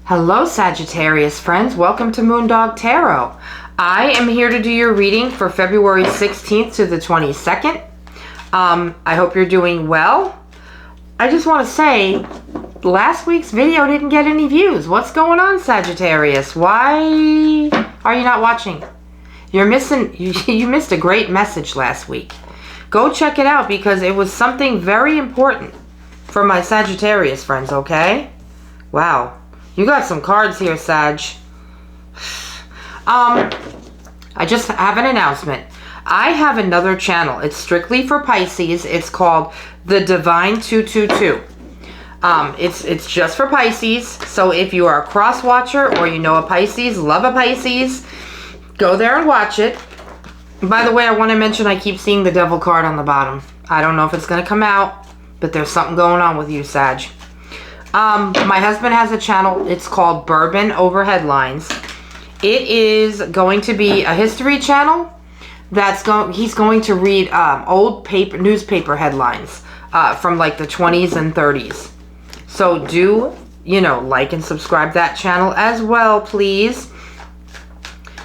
Hello Sagittarius friends, welcome to Moondog Tarot. I am here to do your reading for February 16th to the 22nd. I hope you're doing well. I just want to say, last week's video didn't get any views. What's going on, Sagittarius? Why are you not watching? You're missing, you missed a great message last week. Go check it out because it was something very important for my Sagittarius friends, okay? Wow. You got some cards here, Sag. I just have an announcement. I have another channel. It's strictly for Pisces. It's called The Divine 222. It's just for Pisces. So if you are a cross watcher or you know a Pisces, love a Pisces, go there and watch it. By the way, I want to mention I keep seeing the devil card on the bottom. I don't know if it's going to come out, but there's something going on with you, Sag. My husband has a channel. It's called Bourbon Over Headlines. It is going to be a history channel. He's going to read old newspaper headlines from like the 20s and 30s. So do, like and subscribe that channel as well, please.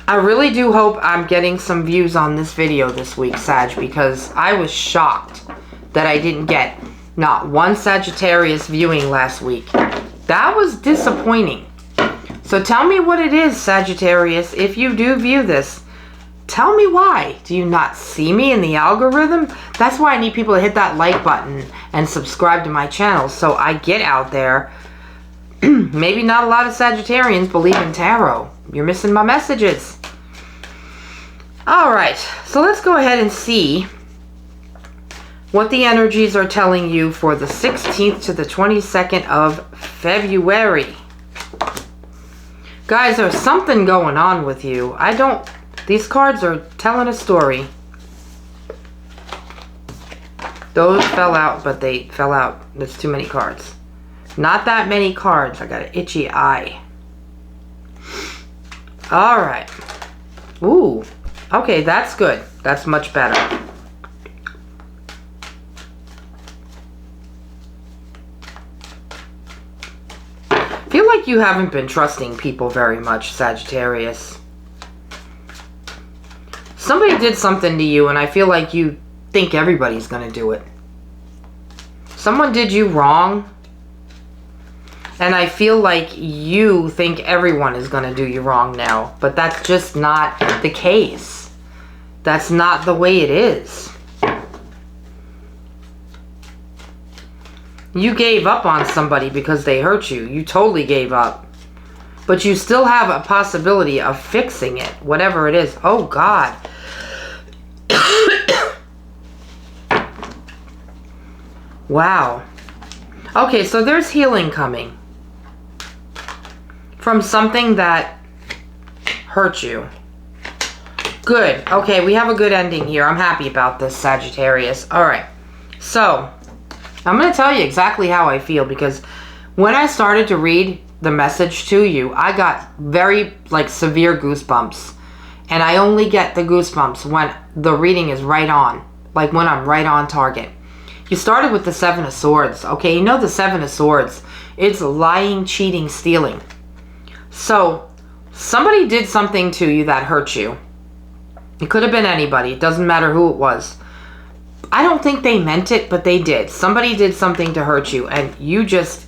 I really do hope I'm getting some views on this video this week, Sag, because I was shocked that I didn't get not one Sagittarius viewing last week. That was disappointing. So tell me what it is, Sagittarius. If you do view this, tell me why. Do you not see me in the algorithm? That's why I need people to hit that like button and subscribe to my channel so I get out there. Maybe not a lot of Sagittarians believe in tarot. You're missing my messages. Alright, so let's go ahead and see what the energies are telling you for the 16th to the 22nd of February. Guys, there's something going on with you. These cards are telling a story. Those fell out, but they fell out. There's too many cards. Not that many cards. I got an itchy eye. Alright. Ooh. Okay, that's good. That's much better. I feel like you haven't been trusting people very much, Sagittarius. Somebody did something to you and I feel like you think everybody's going to do it. Someone did you wrong and I feel like you think everyone is going to do you wrong now, but that's just not the case. That's not the way it is. You gave up on somebody because they hurt you. You totally gave up. But you still have a possibility of fixing it, whatever it is. Oh, God. Wow. Okay, so there's healing coming from something that hurt you. Good. Okay, we have a good ending here. I'm happy about this, Sagittarius. All right. So I'm going to tell you exactly how I feel because when I started to read the message to you, I got very severe goosebumps. And I only get the goosebumps when the reading is right on, like when I'm right on target. You started with the Seven of Swords. Okay, you know the Seven of Swords. It's lying, cheating, stealing. So somebody did something to you that hurt you. It could have been anybody. It doesn't matter who it was. I don't think they meant it, but they did. Somebody did something to hurt you, and you just,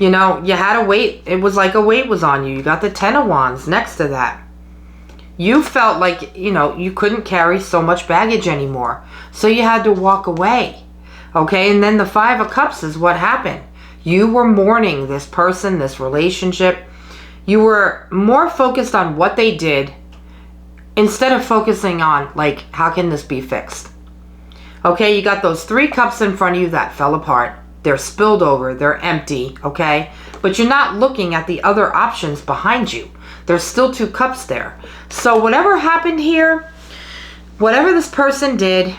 you had a weight. It was like a weight was on you. You got the Ten of Wands next to that. You felt like, you couldn't carry so much baggage anymore. So you had to walk away. Okay, and then the Five of Cups is what happened. You were mourning this person, this relationship. You were more focused on what they did instead of focusing on, how can this be fixed? Okay, you got those 3 cups in front of you that fell apart. They're spilled over. They're empty, okay? But you're not looking at the other options behind you. There's still 2 cups there. So whatever happened here, whatever this person did,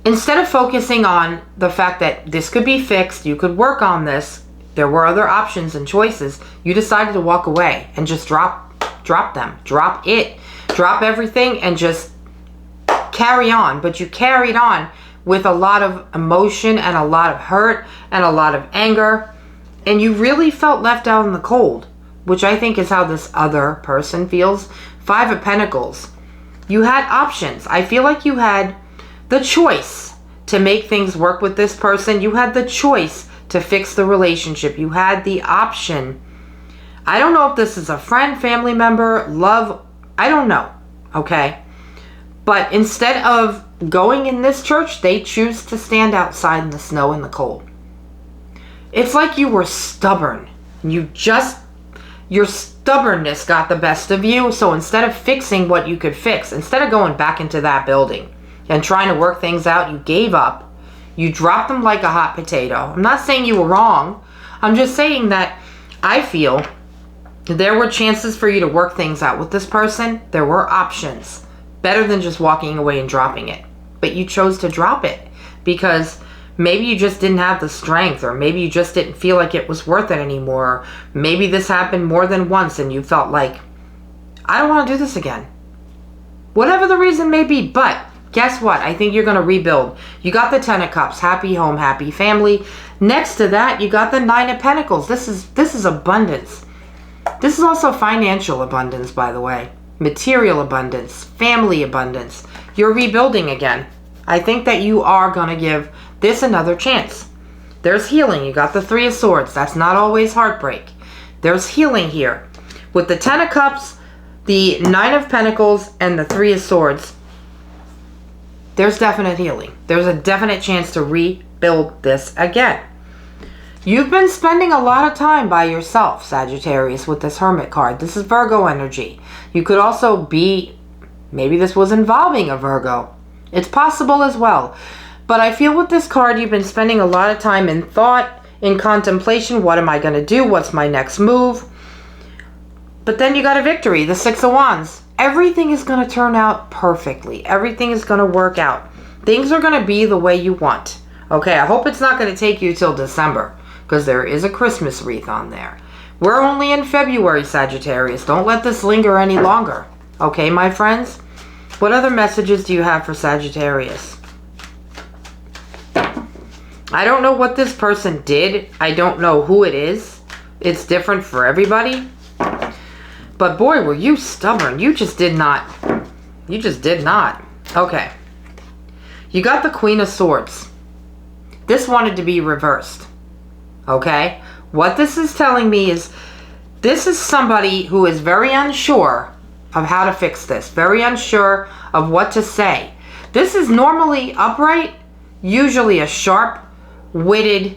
instead of focusing on the fact that this could be fixed, you could work on this, there were other options and choices, you decided to walk away and just drop them. Drop it. Drop everything and just carry on. But you carried on with a lot of emotion and a lot of hurt and a lot of anger and you really felt left out in the cold, which I think is how this other person feels. 5 of Pentacles. You had options. I feel like you had the choice to make things work with this person. You had the choice to fix the relationship. You had the option. I don't know if this is a friend, family member, love. I don't know. Okay. But instead of going in this church, they choose to stand outside in the snow and the cold. It's like you were stubborn. Your stubbornness got the best of you. So instead of fixing what you could fix, instead of going back into that building and trying to work things out, you gave up. You dropped them like a hot potato. I'm not saying you were wrong. I'm just saying that I feel there were chances for you to work things out with this person. There were options. Better than just walking away and dropping it. But you chose to drop it because maybe you just didn't have the strength, or maybe you just didn't feel like it was worth it anymore. Maybe this happened more than once and you felt like, I don't want to do this again. Whatever the reason may be, but guess what? I think you're going to rebuild. You got the 10 of Cups, happy home, happy family. Next to that, you got the 9 of Pentacles. This is abundance. This is also financial abundance, by the way. Material abundance, family abundance. You're rebuilding again. I think that you are going to give this another chance. There's healing. You got the 3 of Swords. That's not always heartbreak. There's healing here. With the 10 of Cups, the 9 of Pentacles, and the 3 of Swords, there's definite healing. There's a definite chance to rebuild this again. You've been spending a lot of time by yourself, Sagittarius, with this Hermit card. This is Virgo energy. You could also be, maybe this was involving a Virgo. It's possible as well. But I feel with this card, you've been spending a lot of time in thought, in contemplation. What am I going to do? What's my next move? But then you got a victory, the 6 of Wands. Everything is going to turn out perfectly. Everything is going to work out. Things are going to be the way you want. Okay, I hope it's not going to take you till December, because there is a Christmas wreath on there. We're only in February, Sagittarius. Don't let this linger any longer. Okay, my friends? What other messages do you have for Sagittarius? I don't know what this person did. I don't know who it is. It's different for everybody. But boy, were you stubborn. You just did not. You just did not. Okay. You got the Queen of Swords. This wanted to be reversed. Okay? What this is telling me is this is somebody who is very unsure of how to fix this. Very unsure of what to say. This is normally upright, usually a sharp-witted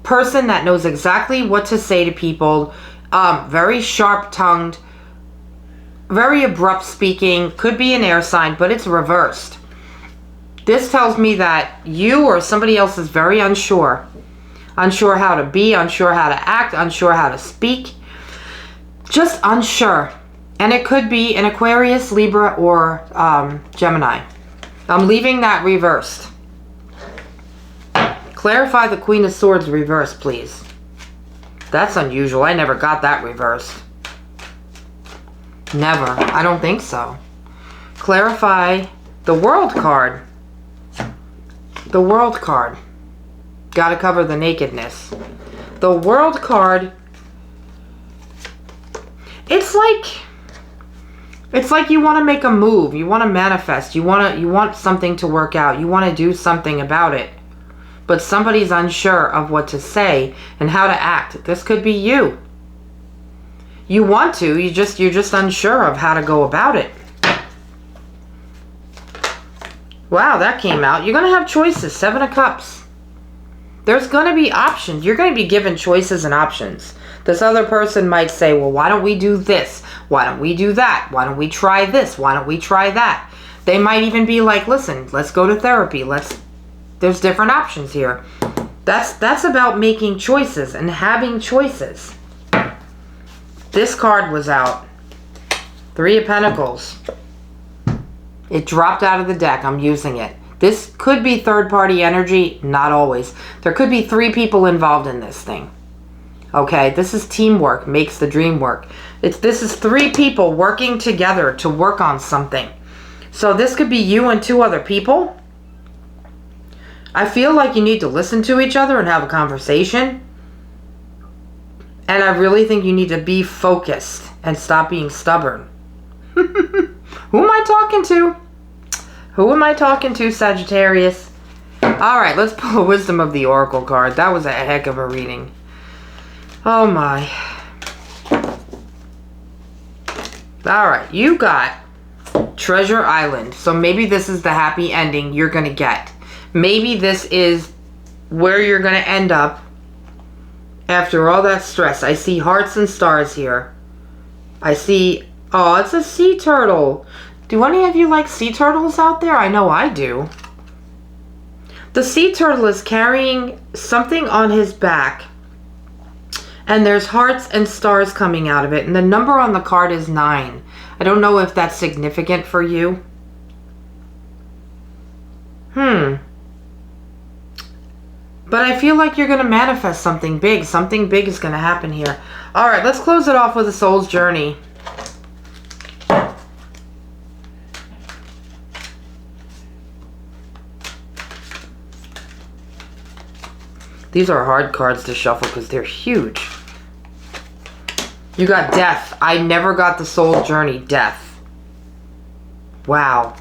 person that knows exactly what to say to people. Very sharp-tongued, very abrupt speaking. Could be an air sign, but it's reversed. This tells me that you or somebody else is very unsure. Unsure how to be, unsure how to act, unsure how to speak. Just unsure. And it could be an Aquarius, Libra, or Gemini. I'm leaving that reversed. Clarify the Queen of Swords reversed, please. That's unusual. I never got that reversed. Never. I don't think so. Clarify the World card. The World card. Got to cover the nakedness. The World card. It's like you want to make a move. You want to manifest. You want something to work out. You want to do something about it. But somebody's unsure of what to say and how to act. This could be you. You want to, you're just unsure of how to go about it. Wow, that came out. You're going to have choices. 7 of Cups. There's going to be options. You're going to be given choices and options. This other person might say, well, why don't we do this? Why don't we do that? Why don't we try this? Why don't we try that? They might even be like, listen, let's go to therapy. There's different options here. That's about making choices and having choices. This card was out. 3 of Pentacles. It dropped out of the deck. I'm using it. This could be third-party energy. Not always. There could be 3 people involved in this thing. Okay, this is teamwork. Makes the dream work. This is 3 people working together to work on something. So this could be you and 2 other people. I feel like you need to listen to each other and have a conversation. And I really think you need to be focused and stop being stubborn. Who am I talking to? Who am I talking to, Sagittarius? All right, let's pull a Wisdom of the Oracle card. That was a heck of a reading. Oh, my. All right, you got Treasure Island. So maybe this is the happy ending you're going to get. Maybe this is where you're going to end up after all that stress. I see hearts and stars here. I see, oh, it's a sea turtle. Do any of you like sea turtles out there? I know I do. The sea turtle is carrying something on his back. And there's hearts and stars coming out of it. And the number on the card is 9. I don't know if that's significant for you. But I feel like you're going to manifest something big. Something big is going to happen here. All right, let's close it off with a soul's journey. These are hard cards to shuffle because they're huge. You got death. I never got the soul journey. Death. Wow.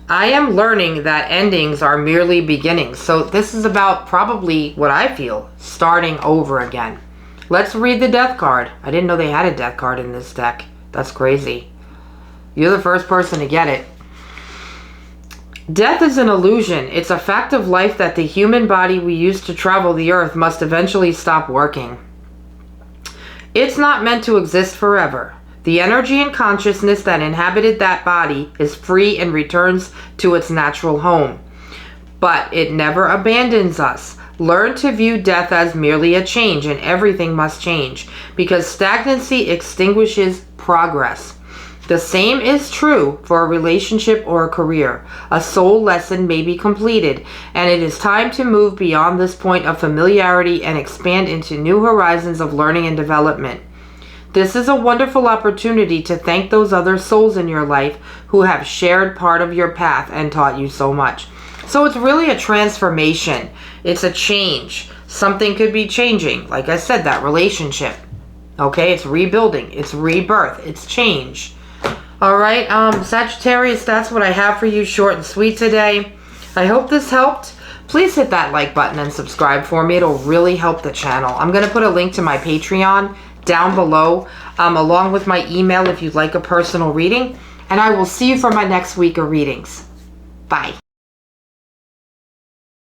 I am learning that endings are merely beginnings. So this is about probably what I feel. Starting over again. Let's read the death card. I didn't know they had a death card in this deck. That's crazy. You're the first person to get it. Death is an illusion. It's a fact of life that the human body we use to travel the earth must eventually stop working. It's not meant to exist forever. The energy and consciousness that inhabited that body is free and returns to its natural home. But it never abandons us. Learn to view death as merely a change, and everything must change, because stagnancy extinguishes progress. The same is true for a relationship or a career. A soul lesson may be completed, and it is time to move beyond this point of familiarity and expand into new horizons of learning and development. This is a wonderful opportunity to thank those other souls in your life who have shared part of your path and taught you so much. So it's really a transformation. It's a change. Something could be changing. Like I said, that relationship. Okay, it's rebuilding. It's rebirth. It's change. All right, Sagittarius, that's what I have for you, short and sweet today. I hope this helped. Please hit that like button and subscribe for me. It'll really help the channel. I'm going to put a link to my Patreon down below, along with my email if you'd like a personal reading. And I will see you for my next week of readings. Bye.